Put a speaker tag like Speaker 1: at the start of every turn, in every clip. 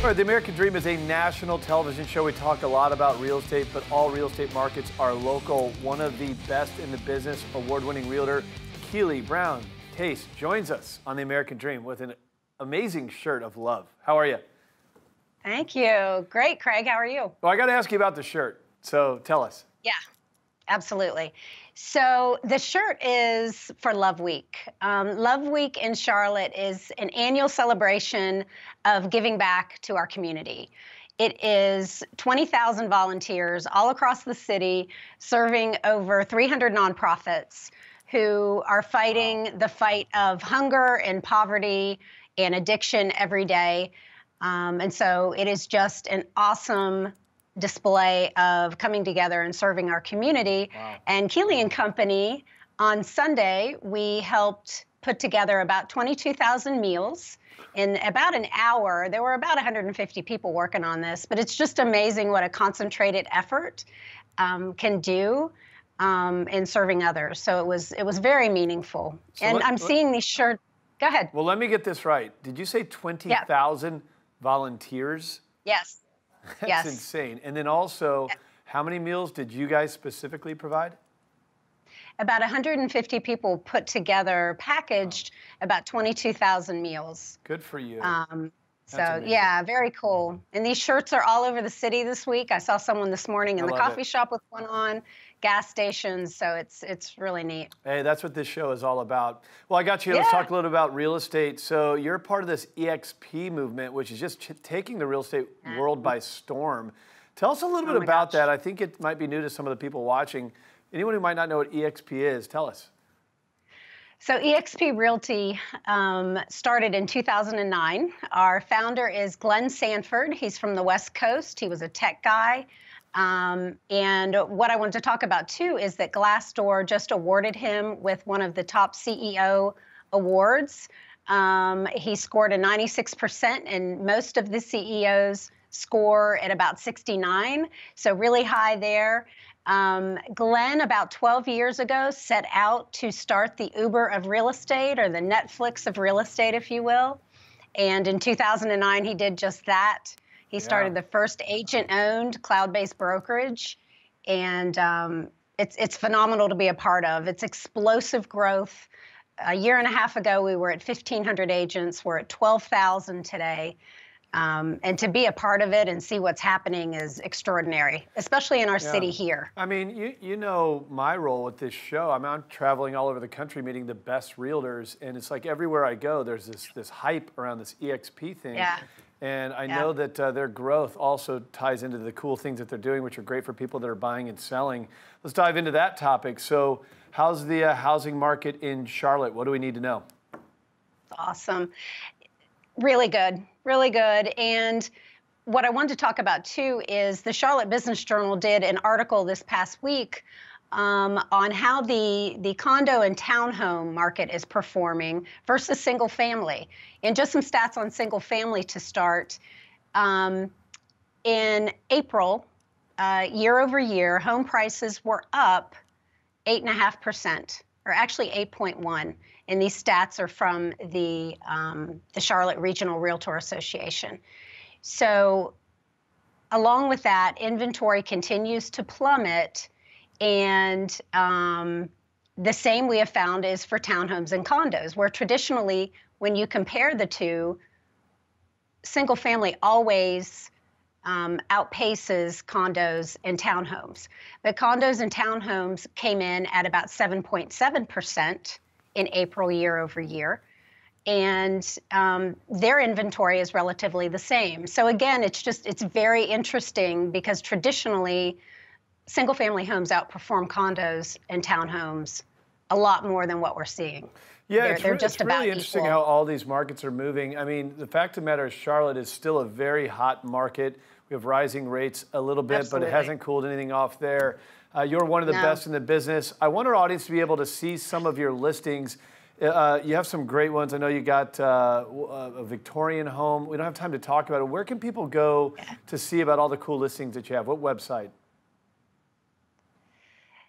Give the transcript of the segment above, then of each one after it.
Speaker 1: All right, the American Dream is a national television show. We talk a lot about real estate, but all real estate markets are local. One of the best in the business, award-winning realtor, Keeley Brown Tase, joins us on the American Dream with an amazing shirt of love. How are you?
Speaker 2: Thank you. Great, Craig. How are you?
Speaker 1: Well, I got to ask you about the shirt, so tell us.
Speaker 2: Yeah, absolutely. So the shirt is for Love Week. Love Week in Charlotte is an annual celebration of giving back to our community. It is 20,000 volunteers all across the city serving over 300 nonprofits who are fighting the fight of hunger and poverty and addiction every day. And so it is just an awesome display of coming together and serving our community.
Speaker 1: Wow.
Speaker 2: And Keeley and Company, on Sunday, we helped put together about 22,000 meals in about an hour. There were about 150 people working on this, but it's just amazing what a concentrated effort can do in serving others. So it was very meaningful. So and I'm seeing these shirts. Go ahead.
Speaker 1: Well, let me get this right. Did you say 20,000 volunteers?
Speaker 2: Yes.
Speaker 1: That's insane. And then also, how many meals did you guys specifically provide?
Speaker 2: About 150 people put together, packaged about 22,000 meals.
Speaker 1: Good for you.
Speaker 2: So yeah, very cool. And these shirts are all over the city this week. I saw someone this morning in the coffee shop with one on, gas stations, so it's really neat.
Speaker 1: Hey, that's what this show is all about. Well, I got you. Let's talk a little about real estate. So you're part of this EXP movement, which is just taking the real estate world by storm. Tell us a little bit about that. I think it might be new to some of the people watching. Anyone who might not know what EXP is, tell us.
Speaker 2: So EXP Realty started in 2009. Our founder is Glenn Sanford. He's from the West Coast. He was a tech guy. And what I wanted to talk about, too, is that Glassdoor just awarded him with one of the top CEO awards. He scored a 96%, and most of the CEOs score at about 69, so really high there. Glenn, about 12 years ago, set out to start the Uber of real estate, or the Netflix of real estate, if you will. And in 2009, he did just that. He started the first agent-owned cloud-based brokerage, and it's phenomenal to be a part of. It's explosive growth. A year and a half ago, we were at 1,500 agents. We're at 12,000 today. And to be a part of it and see what's happening is extraordinary, especially in our city here.
Speaker 1: I mean, you know my role with this show. I mean, I'm traveling all over the country meeting the best realtors, and it's like everywhere I go, there's this hype around this EXP thing.
Speaker 2: Yeah.
Speaker 1: And I know that their growth also ties into the cool things that they're doing, which are great for people that are buying and selling. Let's dive into that topic. So how's the housing market in Charlotte? What do we need to know?
Speaker 2: Awesome. Really good, really good. And what I wanted to talk about, too, is the Charlotte Business Journal did an article this past week on how the condo and townhome market is performing versus single family. And just some stats on single family to start. In April, year over year, home prices were up 8.5%, or actually 8.1%. And these stats are from the Charlotte Regional Realtor Association. So along with that, inventory continues to plummet. And the same we have found is for townhomes and condos, where traditionally, when you compare the two, single family always outpaces condos and townhomes. But condos and townhomes came in at about 7.7% in April year over year. And their inventory is relatively the same. So again, it's very interesting because traditionally, single-family homes outperform condos and townhomes a lot more than what we're seeing.
Speaker 1: Yeah,
Speaker 2: they're just
Speaker 1: it's really interesting how all these markets are moving. I mean, the fact of the matter is Charlotte is still a very hot market. We have rising rates a little bit, but it hasn't cooled anything off there. You're one of the best in the business. I want our audience to be able to see some of your listings. You have some great ones. I know you got a Victorian home. We don't have time to talk about it. Where can people go to see about all the cool listings that you have? What website?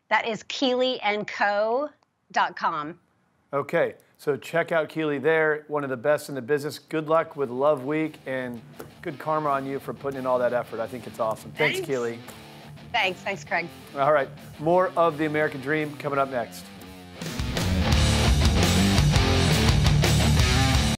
Speaker 2: That is KeeleyandCo.com.
Speaker 1: Okay, so check out Keeley there, one of the best in the business. Good luck with Love Week, and good karma on you for putting in all that effort. I think it's awesome. Thanks, Keeley.
Speaker 2: Thanks, Craig.
Speaker 1: All right, more of the American Dream coming up next.